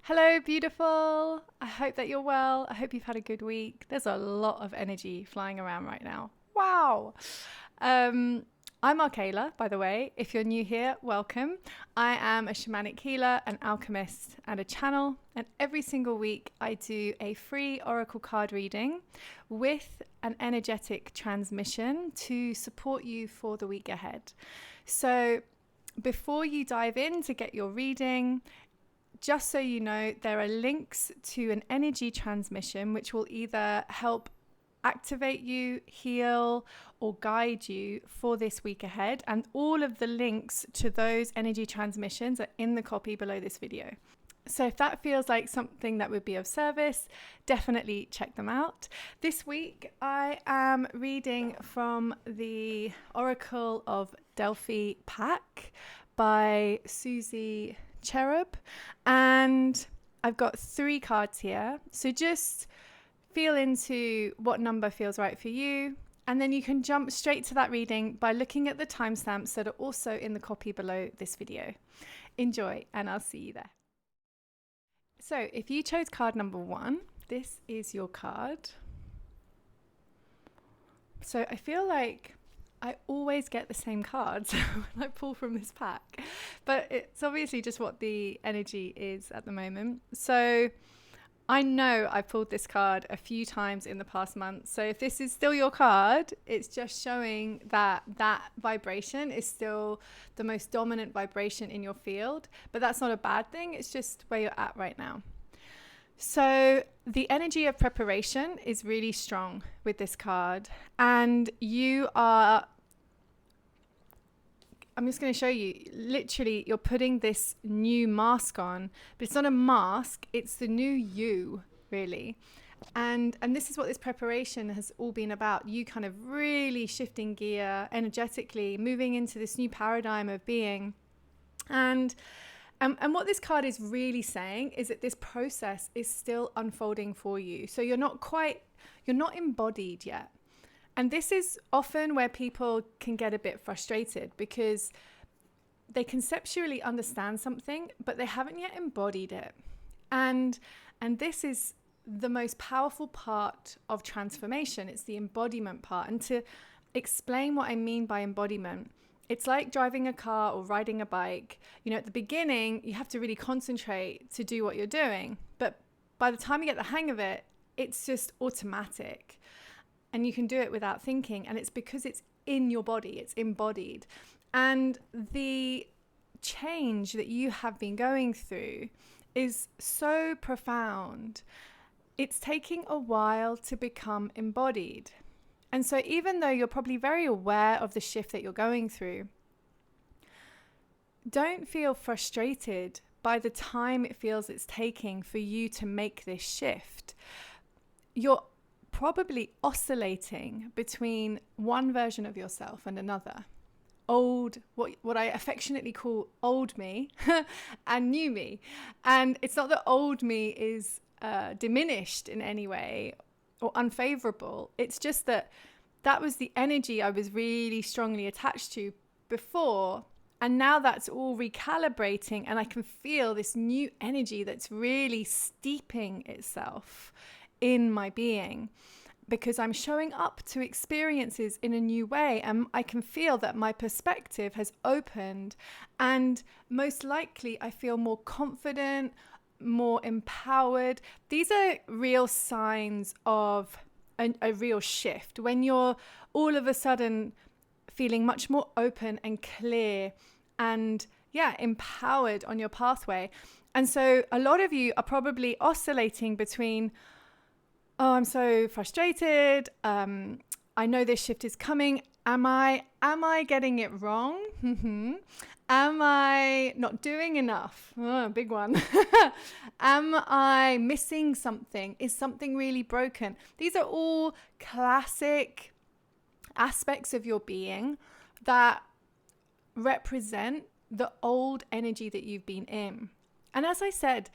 Hello, beautiful. I hope that you're well. I hope you've had a good week. There's a lot of energy flying around right now. Wow. Um, I'm Arcayla, by the way. If you're new here, welcome. I am a shamanic healer, an alchemist, and a channel. And every single week, I do a free oracle card reading with an energetic transmission to support you for the week ahead. So, before you dive in to get your reading, just so you know, there are links to an energy transmission which will either help activate you, heal, or guide you for this week ahead. And all of the links to those energy transmissions are in the copy below this video. So if that feels like something that would be of service, definitely check them out. This week, I am reading from the Oracle of Delphi pack by Susie Cherub, and I've got 3 cards here, so just feel into what number feels right for you, and then you can jump straight to that reading by looking at the timestamps that are also in the copy below this video. Enjoy, and I'll see you there. So if you chose card number 1, this is your card. So I feel like I always get the same cards when I pull from this pack, but it's obviously just what the energy is at the moment. So I know I pulled this card a few times in the past month. So if this is still your card, it's just showing that that vibration is still the most dominant vibration in your field, but that's not a bad thing. It's just where you're at right now. So the energy of preparation is really strong with this card, and I'm just going to show you, literally you're putting this new mask on, but it's not a mask, it's the new you, really. And this is what this preparation has all been about, you kind of really shifting gear energetically, moving into this new paradigm of being. And what this card is really saying is that this process is still unfolding for you. So you're not embodied yet. And this is often where people can get a bit frustrated because they conceptually understand something, but they haven't yet embodied it. And this is the most powerful part of transformation. It's the embodiment part. And to explain what I mean by embodiment, it's like driving a car or riding a bike. You know, at the beginning, you have to really concentrate to do what you're doing. But by the time you get the hang of it, it's just automatic. And you can do it without thinking. And it's because it's in your body, it's embodied. And the change that you have been going through is so profound. It's taking a while to become embodied. And so even though you're probably very aware of the shift that you're going through, don't feel frustrated by the time it feels it's taking for you to make this shift. You're probably oscillating between one version of yourself and another. What I affectionately call old me and new me. And it's not that old me is diminished in any way or unfavorable. It's just that was the energy I was really strongly attached to before, and now that's all recalibrating, and I can feel this new energy that's really steeping itself in my being because I'm showing up to experiences in a new way, and I can feel that my perspective has opened, and most likely I feel more confident, more empowered. These are real signs of a real shift when you're all of a sudden feeling much more open and clear and empowered on your pathway. And so a lot of you are probably oscillating between, oh, I'm so frustrated, I know this shift is coming, am I getting it wrong? Am I not doing enough? Oh, big one. Am I missing something? Is something really broken? These are all classic aspects of your being that represent the old energy that you've been in. And as I said,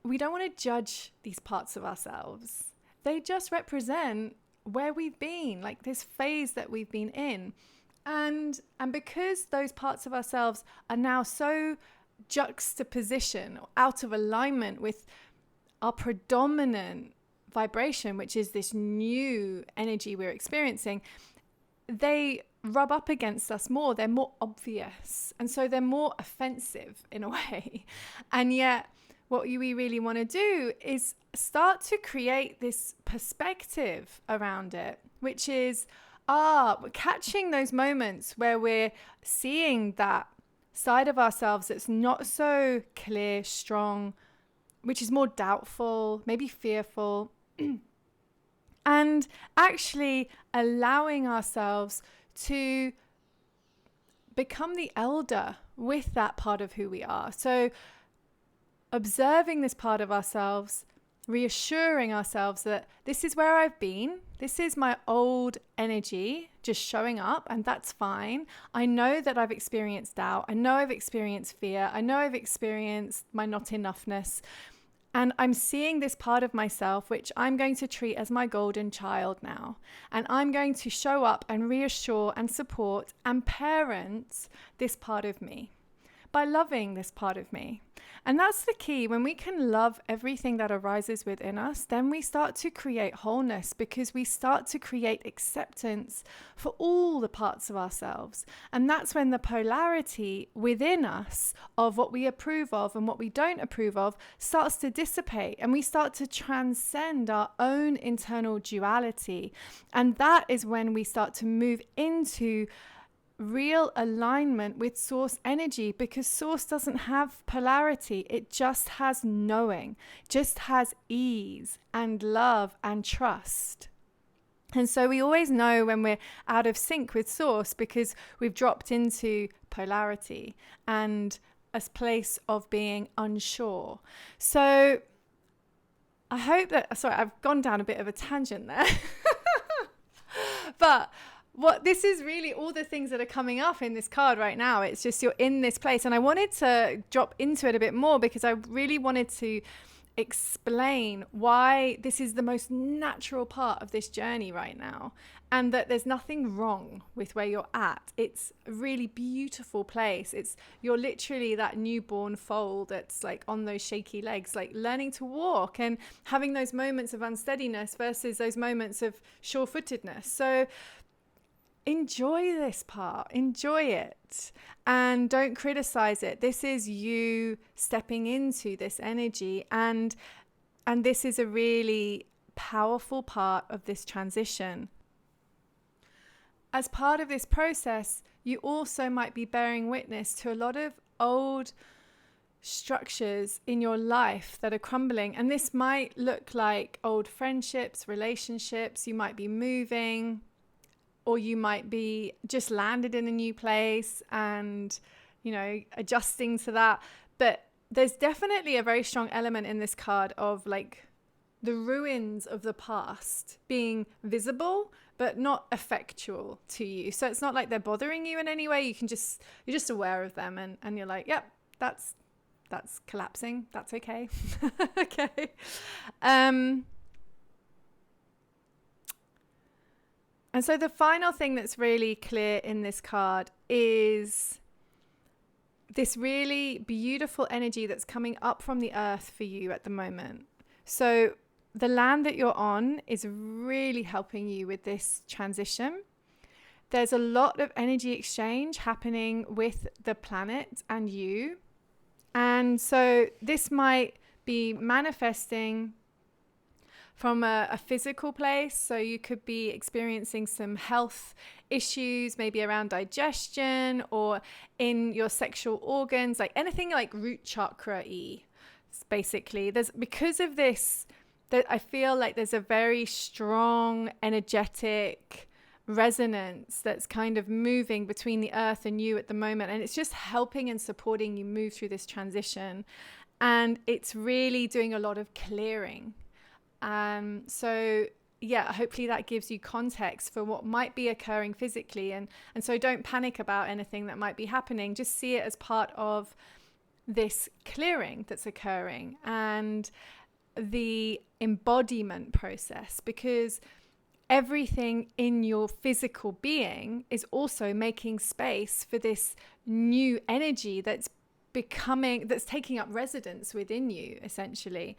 we don't want to judge these parts of ourselves. They just represent where we've been, like this phase that we've been in. And because those parts of ourselves are now so juxtaposition or out of alignment with our predominant vibration, which is this new energy we're experiencing, they rub up against us more. They're more obvious. And so they're more offensive in a way. And yet what we really want to do is start to create this perspective around it, which is catching those moments where we're seeing that side of ourselves that's not so clear, strong, which is more doubtful, maybe fearful, and actually allowing ourselves to become the elder with that part of who we are. So observing this part of ourselves, reassuring ourselves that this is where I've been. This is my old energy just showing up, and that's fine. I know that I've experienced doubt. I know I've experienced fear. I know I've experienced my not enoughness. And I'm seeing this part of myself, which I'm going to treat as my golden child now. And I'm going to show up and reassure and support and parent this part of me by loving this part of me. And that's the key. When we can love everything that arises within us, then we start to create wholeness, because we start to create acceptance for all the parts of ourselves. And that's when the polarity within us of what we approve of and what we don't approve of starts to dissipate, and we start to transcend our own internal duality. And that is when we start to move into real alignment with source energy, because source doesn't have polarity. It just has knowing, just has ease and love and trust. And so we always know when we're out of sync with source, because we've dropped into polarity and a place of being unsure. So I hope that, sorry, I've gone down a bit of a tangent there. But what this is really all the things that are coming up in this card right now. It's just you're in this place. And I wanted to drop into it a bit more, because I really wanted to explain why this is the most natural part of this journey right now, and that there's nothing wrong with where you're at. It's a really beautiful place. You're literally that newborn foal that's like on those shaky legs, like learning to walk and having those moments of unsteadiness versus those moments of sure-footedness. So enjoy this part, enjoy it, and don't criticize it. This is you stepping into this energy, and this is a really powerful part of this transition. As part of this process, you also might be bearing witness to a lot of old structures in your life that are crumbling, and this might look like old friendships, relationships. You might be moving, or you might be just landed in a new place and, adjusting to that. But there's definitely a very strong element in this card of like the ruins of the past being visible, but not effectual to you. So it's not like they're bothering you in any way. You're just aware of them, and you're like, yep, that's collapsing. That's okay. Okay. And so the final thing that's really clear in this card is this really beautiful energy that's coming up from the earth for you at the moment. So the land that you're on is really helping you with this transition. There's a lot of energy exchange happening with the planet and you. And so this might be manifesting from a physical place. So you could be experiencing some health issues, maybe around digestion or in your sexual organs, like anything like root chakra-y. Basically, because of this, that I feel like there's a very strong energetic resonance that's kind of moving between the earth and you at the moment. And it's just helping and supporting you move through this transition. And it's really doing a lot of clearing. So yeah, hopefully that gives you context for what might be occurring physically. And so don't panic about anything that might be happening. Just see it as part of this clearing that's occurring and the embodiment process, because everything in your physical being is also making space for this new energy that's that's taking up residence within you, essentially.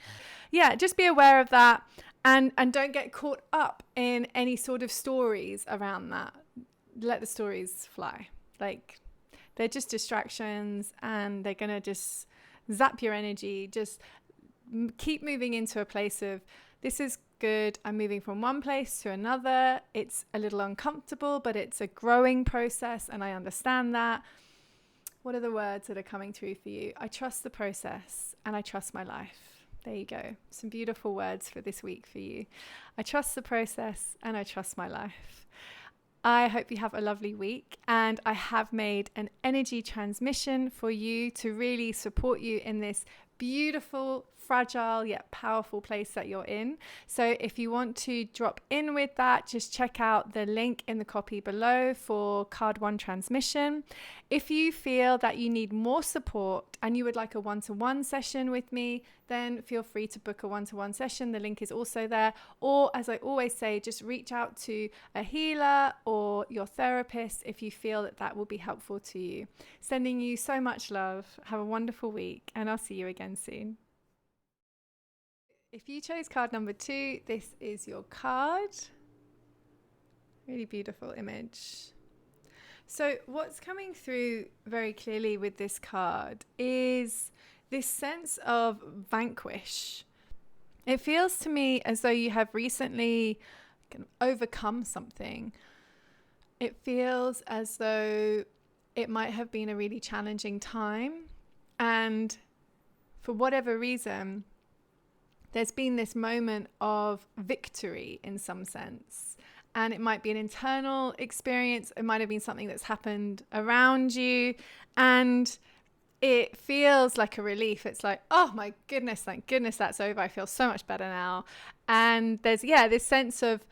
Yeah, just be aware of that, and don't get caught up in any sort of stories around that. Let the stories fly. Like, they're just distractions, and they're gonna just zap your energy. Just keep moving into a place of, this is good, I'm moving from one place to another. It's a little uncomfortable, but it's a growing process, and I understand that. What are the words that are coming through for you? I trust the process, and I trust my life. There you go. Some beautiful words for this week for you. I trust the process, and I trust my life. I hope you have a lovely week, and I have made an energy transmission for you to really support you in this beautiful, fragile yet powerful place that you're in. So if you want to drop in with that, just check out the link in the copy below for card 1 transmission. If you feel that you need more support and you would like a one-to-one session with me, then feel free to book a one-to-one session. The link is also there. Or, as I always say, just reach out to a healer or your therapist if you feel that that will be helpful to you. Sending you so much love. Have a wonderful week, and I'll see you again soon. If you chose card number 2, this is your card. Really beautiful image. So what's coming through very clearly with this card is this sense of vanquish. It feels to me as though you have recently kind of overcome something. It feels as though it might have been a really challenging time, and for whatever reason, there's been this moment of victory in some sense. And it might be an internal experience. It might have been something that's happened around you. And it feels like a relief. It's like, oh my goodness, thank goodness that's over. I feel so much better now. And there's, this sense of,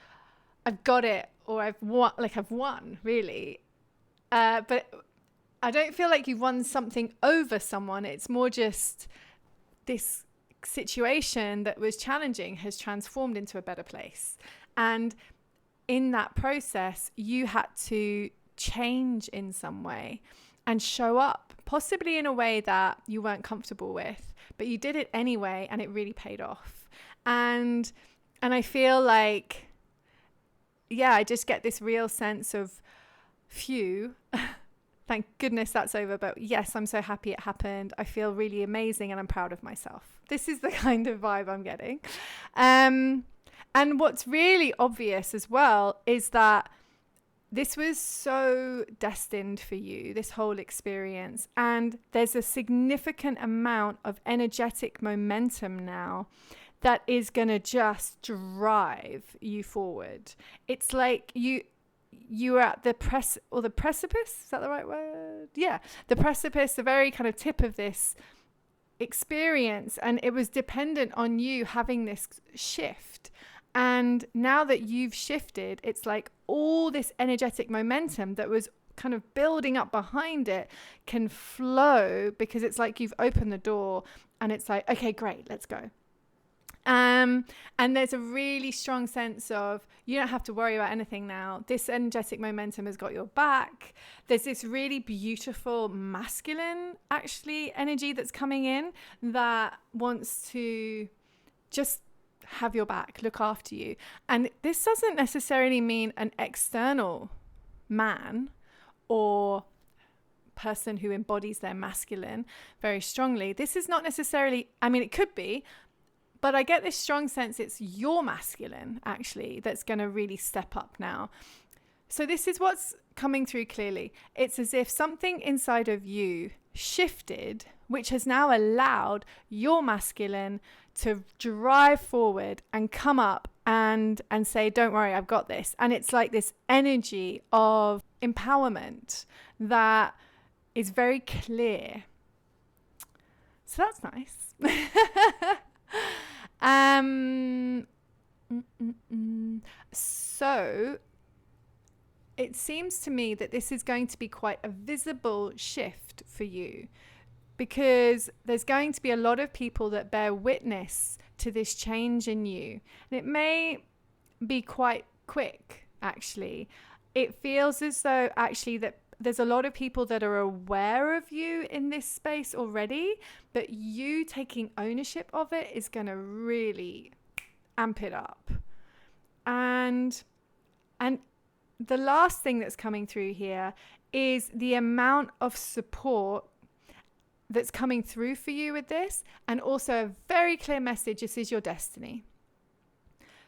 I've got it, or I've won, really. But I don't feel like you've won something over someone. It's more just this situation that was challenging has transformed into a better place. And in that process, you had to change in some way and show up, possibly in a way that you weren't comfortable with, but you did it anyway, and it really paid off. And I feel like, I just get this real sense of, phew, thank goodness that's over. But yes, I'm so happy it happened. I feel really amazing, and I'm proud of myself. This is the kind of vibe I'm getting. And what's really obvious as well is that this was so destined for you, this whole experience. And there's a significant amount of energetic momentum now that is going to just drive you forward. It's like you are at the precipice. Is that the right word? Yeah, the precipice, the very kind of tip of this experience, and it was dependent on you having this shift. And now that you've shifted, it's like all this energetic momentum that was kind of building up behind it can flow, because it's like you've opened the door, and it's like, okay, great, let's go. And there's a really strong sense of, you don't have to worry about anything now. This energetic momentum has got your back. There's this really beautiful masculine, actually, energy that's coming in that wants to just have your back, look after you. And this doesn't necessarily mean an external man or person who embodies their masculine very strongly. This is not necessarily, it could be, but I get this strong sense it's your masculine, actually, that's going to really step up now. So this is what's coming through clearly. It's as if something inside of you shifted, which has now allowed your masculine to drive forward and come up and say, don't worry, I've got this. And it's like this energy of empowerment that is very clear. So that's nice. So it seems to me that this is going to be quite a visible shift for you, because there's going to be a lot of people that bear witness to this change in you. And it may be quite quick, actually. It feels as though actually that there's a lot of people that are aware of you in this space already, but you taking ownership of it is going to really amp it up. And the last thing that's coming through here is the amount of support that's coming through for you with this, and also a very clear message: this is your destiny.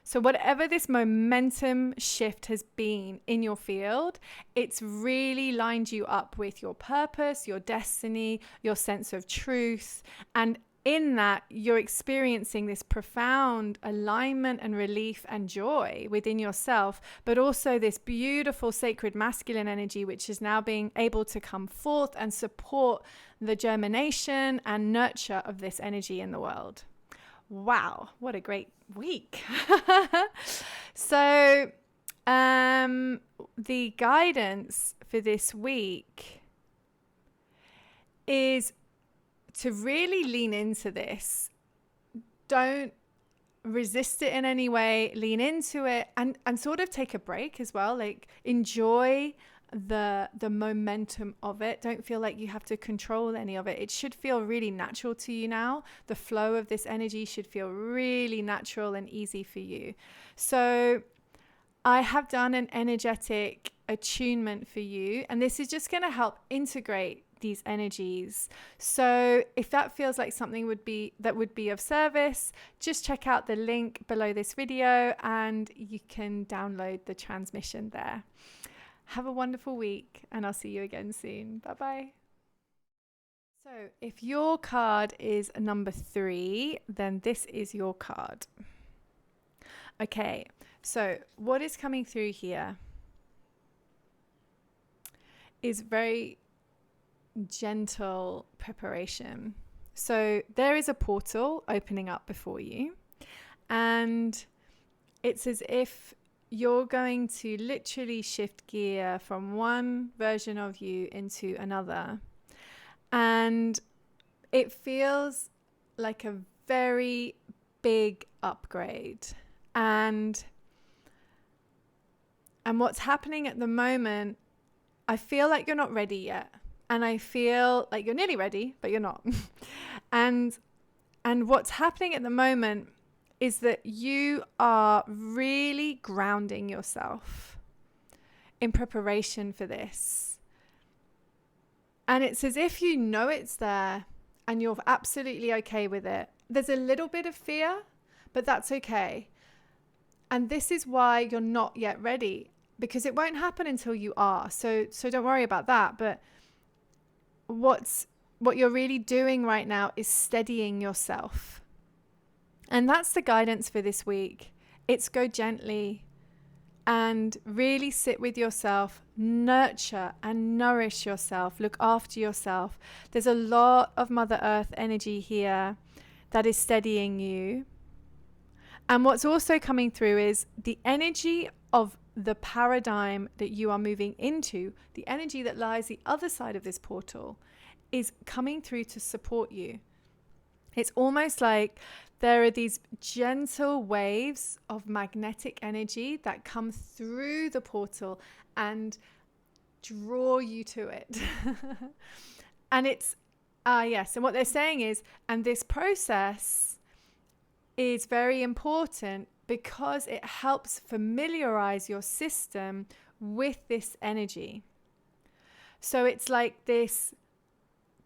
So whatever this momentum shift has been in your field, it's really lined you up with your purpose, your destiny, your sense of truth. And in that, you're experiencing this profound alignment and relief and joy within yourself, but also this beautiful sacred masculine energy, which is now being able to come forth and support the germination and nurture of this energy in the world. Wow, what a great week. So the guidance for this week is to really lean into this. Don't resist it in any way. Lean into it and sort of take a break as well. Like, enjoy the momentum of it. Don't feel like you have to control any of it. It should feel really natural to you now. The flow of this energy should feel really natural and easy for you. So I have done an energetic attunement for you, and this is just going to help integrate these energies. So if that feels like something would be of service, just check out the link below this video and you can download the transmission there. Have a wonderful week, and I'll see you again soon. Bye-bye. So if your card is number 3, then this is your card. Okay, so what is coming through here is very gentle preparation. So there is a portal opening up before you, and it's as if you're going to literally shift gear from one version of you into another. And it feels like a very big upgrade. And what's happening at the moment, I feel like you're not ready yet. And I feel like you're nearly ready, but you're not. and what's happening at the moment is that you are really grounding yourself in preparation for this. And it's as if you know it's there and you're absolutely okay with it. There's a little bit of fear, but that's okay. And this is why you're not yet ready, because it won't happen until you are. So don't worry about that. But what you're really doing right now is steadying yourself. And that's the guidance for this week. It's go gently and really sit with yourself, nurture and nourish yourself, look after yourself. There's a lot of Mother Earth energy here that is steadying you. And what's also coming through is the energy of the paradigm that you are moving into, the energy that lies the other side of this portal, is coming through to support you. It's almost like there are these gentle waves of magnetic energy that come through the portal and draw you to it. And it's, yes. And what they're saying is, and this process is very important because it helps familiarize your system with this energy. So it's like this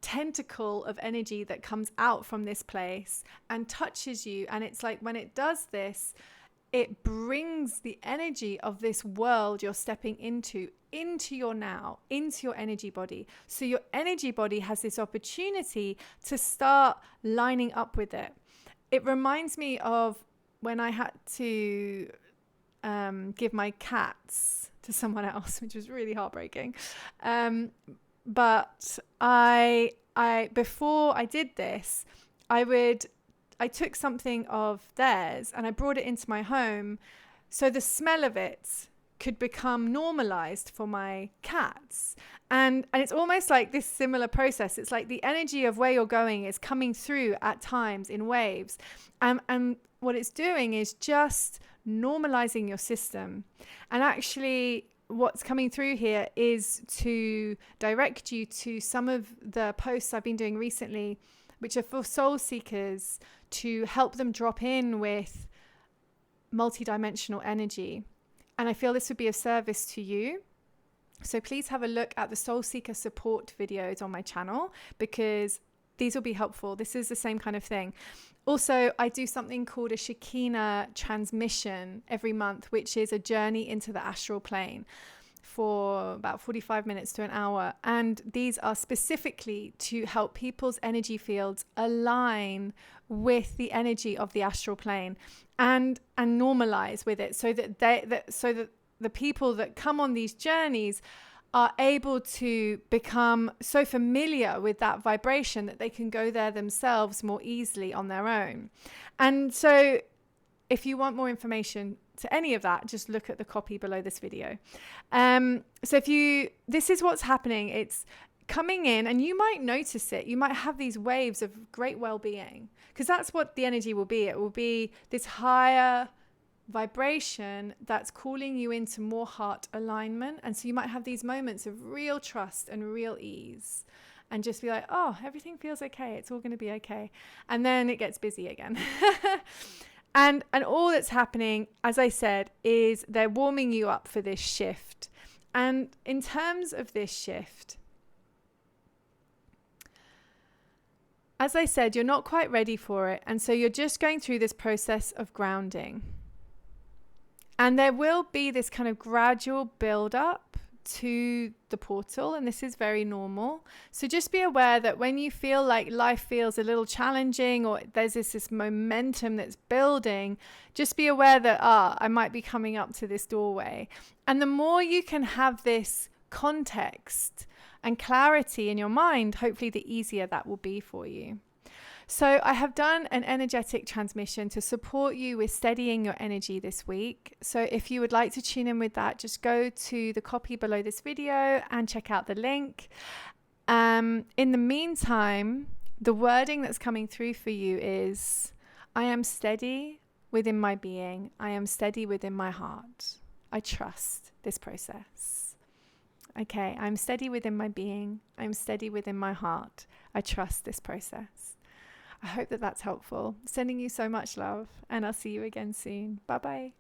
tentacle of energy that comes out from this place and touches you. And it's like when it does this, it brings the energy of this world you're stepping into your now, into your energy body. So your energy body has this opportunity to start lining up with it. It reminds me of when I had to give my cats to someone else, which was really heartbreaking. But I before I did this, I took something of theirs and I brought it into my home so the smell of it could become normalized for my cats. And it's almost like this similar process. It's like the energy of where you're going is coming through at times in waves. And what it's doing is just normalizing your system. And actually, what's coming through here is to direct you to some of the posts I've been doing recently, which are for soul seekers, to help them drop in with multidimensional energy. And I feel this would be of service to you. So please have a look at the Soul Seeker support videos on my channel, because these will be helpful. This is the same kind of thing. Also, I do something called a Shekinah transmission every month, which is a journey into the astral plane for about 45 minutes to an hour. And these are specifically to help people's energy fields align with the energy of the astral plane and normalize with it, so that the people that come on these journeys are able to become so familiar with that vibration that they can go there themselves more easily on their own. And so if you want more information to any of that, just look at the copy below this video. So this is what's happening. It's coming in, and you might notice it. You might have these waves of great well-being, because that's what the energy will be. It will be this higher vibration that's calling you into more heart alignment. And so you might have these moments of real trust and real ease, and just be like, oh, everything feels okay. It's all going to be okay. And then it gets busy again. And all that's happening, as I said, is they're warming you up for this shift. And in terms of this shift, as I said, you're not quite ready for it. And so you're just going through this process of grounding. And there will be this kind of gradual build up to the portal, and this is very normal. So just be aware that when you feel like life feels a little challenging, or there's this momentum that's building, just be aware that I might be coming up to this doorway. And the more you can have this context and clarity in your mind, hopefully the easier that will be for you. So I have done an energetic transmission to support you with steadying your energy this week. So if you would like to tune in with that, just go to the copy below this video and check out the link. In the meantime, the wording that's coming through for you is, I am steady within my being. I am steady within my heart. I trust this process. Okay, I'm steady within my being. I'm steady within my heart. I trust this process. I hope that that's helpful. Sending you so much love, and I'll see you again soon. Bye-bye.